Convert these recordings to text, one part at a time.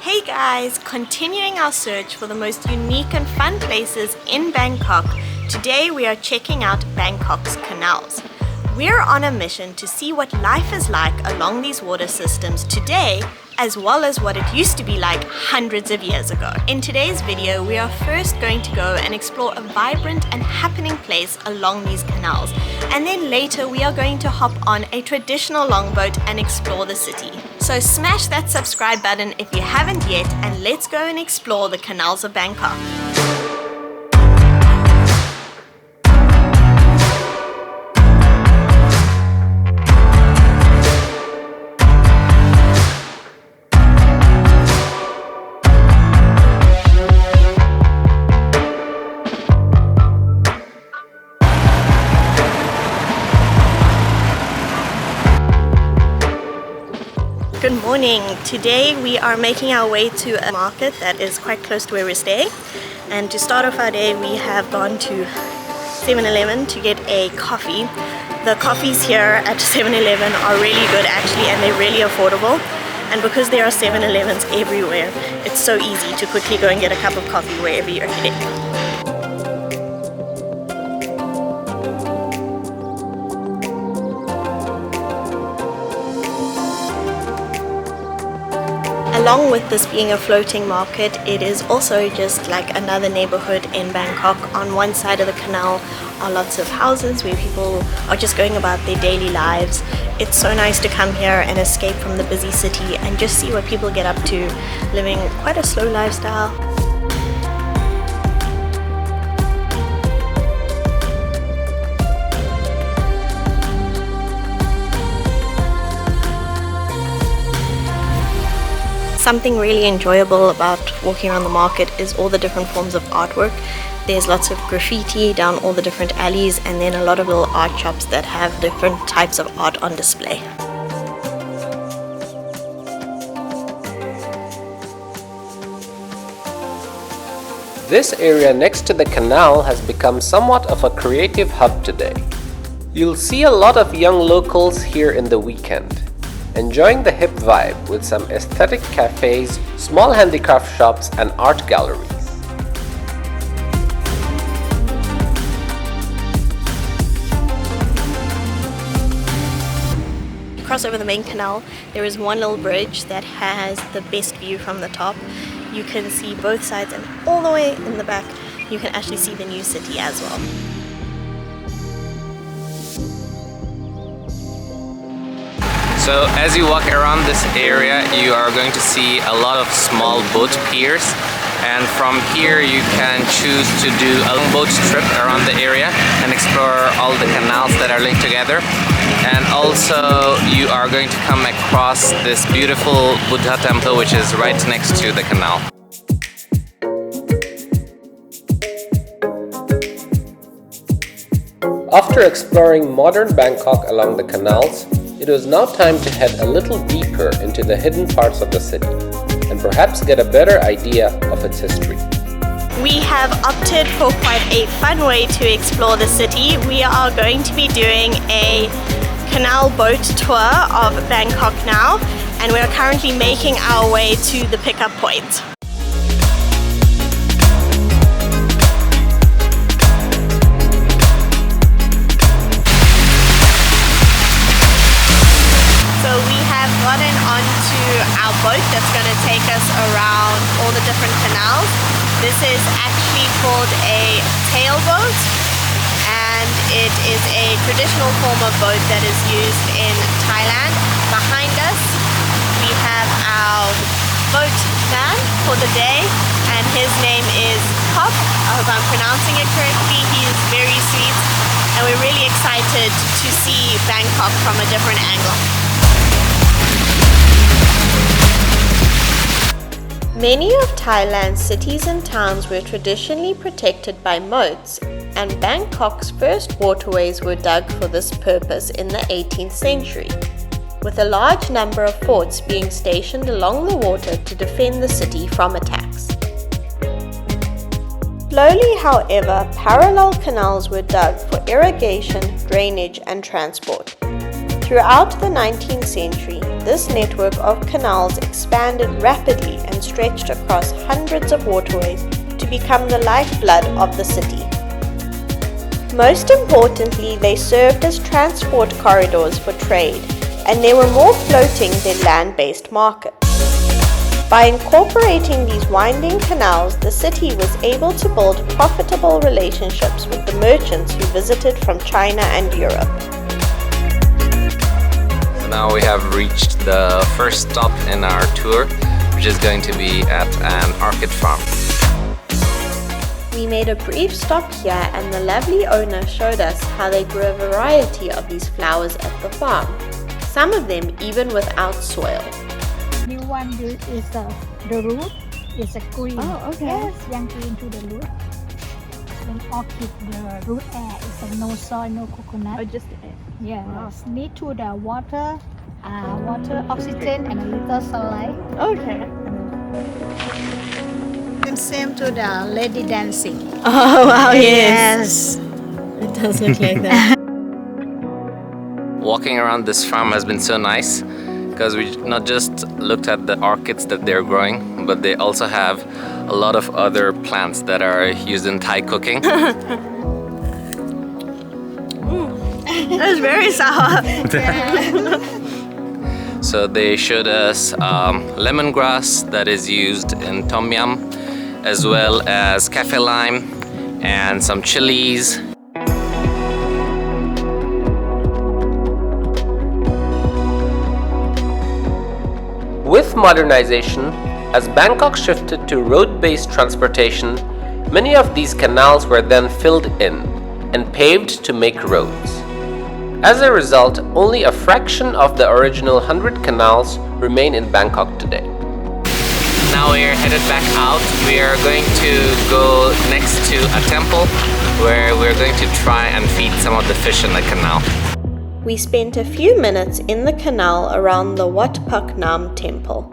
Hey guys, continuing our search for the most unique and fun places in Bangkok, today we are checking out Bangkok's canals. We're on a mission to see what life is like along these water systems today, as well as what it used to be like hundreds of years ago. In today's video, we are first going to go and explore a vibrant and happening place along these canals. And then later we are going to hop on a traditional longboat and explore the city. So smash that subscribe button if you haven't yet, and let's go and explore the canals of Bangkok. Good morning. Today we are making our way to a market that is quite close to where we're staying, and to start off our day we have gone to 7-Eleven to get a coffee. The coffees here at 7-Eleven are really good actually, and they're really affordable, and because there are 7-Elevens everywhere, it's so easy to quickly go and get a cup of coffee wherever you're heading. Along with this being a floating market, it is also just like another neighborhood in Bangkok. On one side of the canal are lots of houses where people are just going about their daily lives. It's so nice to come here and escape from the busy city and just see what people get up to, living quite a slow lifestyle. Something really enjoyable about walking around the market is all the different forms of artwork. There's lots of graffiti down all the different alleys, and then a lot of little art shops that have different types of art on display. This area next to the canal has become somewhat of a creative hub today. You'll see a lot of young locals here in the weekend, enjoying the hip vibe with some aesthetic cafes, small handicraft shops and art galleries. Across over the main canal, there is one little bridge that has the best view from the top. You can see both sides, and all the way in the back you can actually see the new city as well. So as you walk around this area, you are going to see a lot of small boat piers, and from here you can choose to do a longboat trip around the area and explore all the canals that are linked together. And also you are going to come across this beautiful Buddha temple, which is right next to the canal. After exploring modern Bangkok along the canals, it was now time to head a little deeper into the hidden parts of the city and perhaps get a better idea of its history. We have opted for quite a fun way to explore the city. We are going to be doing a canal boat tour of Bangkok now, and we are currently making our way to the pickup point. So we have gotten onto our boat that's going to take us around all the different canals. This is actually called a tailboat, and it is a traditional form of boat that is used in Thailand. Behind us we have our boatman for the day, and his name is Pop. I hope I'm pronouncing it correctly. He is very sweet, and we're really excited to see Bangkok from a different angle. Many of Thailand's cities and towns were traditionally protected by moats, and Bangkok's first waterways were dug for this purpose in the 18th century, with a large number of forts being stationed along the water to defend the city from attacks. Slowly, however, parallel canals were dug for irrigation, drainage and transport. Throughout the 19th century, this network of canals expanded rapidly and stretched across hundreds of waterways to become the lifeblood of the city. Most importantly, they served as transport corridors for trade, and there were more floating than land-based markets. By incorporating these winding canals, the city was able to build profitable relationships with the merchants who visited from China and Europe. Now we have reached the first stop in our tour, which is going to be at an orchid farm. We made a brief stop here and the lovely owner showed us how they grew a variety of these flowers at the farm, some of them even without soil. New one is the root is a green. Oh, okay. Yes, young green to the root. Then orchid, the root air is like no soil, no coconut. Oh, just Yeah, need to the water, oxygen, and a little sunlight. okay. And same to the lady dancing. Oh wow, yes. It does look like that. Walking around this farm has been so nice because we not just looked at the orchids that they're growing, but they also have a lot of other plants that are used in Thai cooking. That's very sour. So they showed us lemongrass that is used in tom yum, as well as cafe lime and some chilies. With modernization, as Bangkok shifted to road-based transportation, many of these canals were then filled in and paved to make roads. As a result, only a fraction of the original 100 canals remain in Bangkok today. Now we're headed back out. We are going to go next to a temple where we're going to try and feed some of the fish in the canal. We spent a few minutes in the canal around the Wat Paknam temple.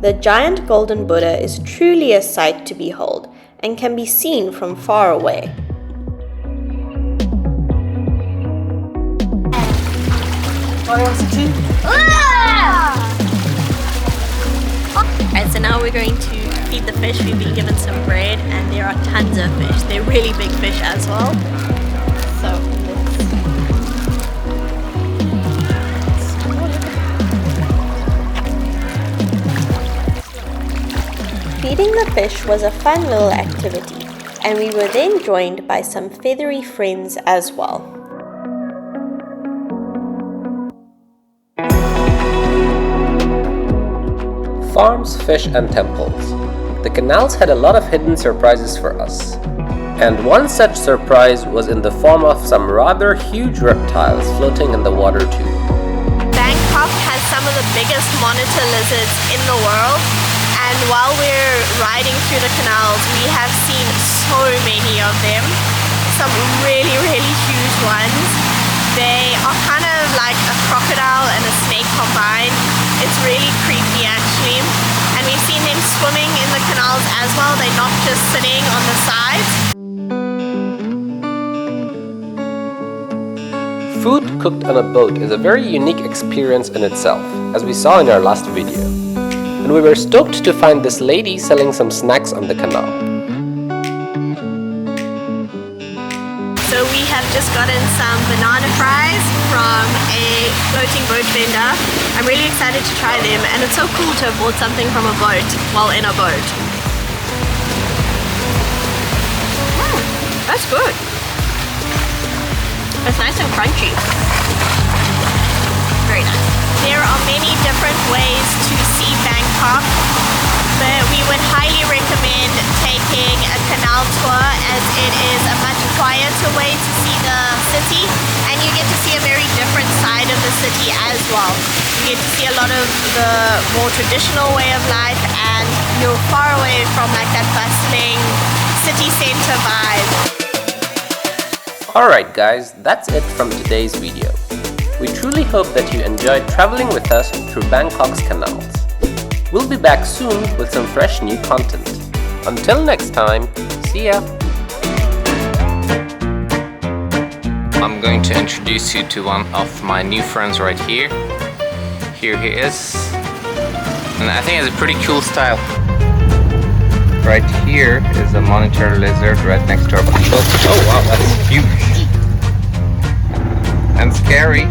The giant golden Buddha is truly a sight to behold and can be seen from far away. Alright, so now we're going to feed the fish. We've been given some bread and there are tons of fish. They're really big fish as well. So feeding the fish was a fun little activity, and we were then joined by some feathery friends as well. Farms, fish and temples. The canals had a lot of hidden surprises for us. And one such surprise was in the form of some rather huge reptiles floating in the water too. Bangkok has some of the biggest monitor lizards in the world, and while we're riding through the canals, we have seen so many of them. Some really, really huge ones. They are kind of like a crocodile and a snake combined. It's really creepy actually. And we've seen them swimming in the canals as well. They're not just sitting on the sides. Food cooked on a boat is a very unique experience in itself, as we saw in our last video. And we were stoked to find this lady selling some snacks on the canal. So we have just gotten some banana fries from a floating boat vendor. I'm really excited to try them, and it's so cool to have bought something from a boat while in a boat. That's good. It's nice and crunchy. Very nice. There are many different ways to see Bangkok, but we would highly recommend taking a canal tour as it is a much quieter way to see the city, and you get to see a very different side of the city as well. You get to see a lot of the more traditional way of life, and you're far away from like that bustling city center vibe. Alright guys, that's it from today's video. We truly hope that you enjoyed traveling with us through Bangkok's canals. We'll be back soon with some fresh new content. Until next time, see ya! I'm going to introduce you to one of my new friends right here. Here he is. And I think it's a pretty cool style. Right here is a monitor lizard right next to our boat. Oh wow, that's huge. And scary.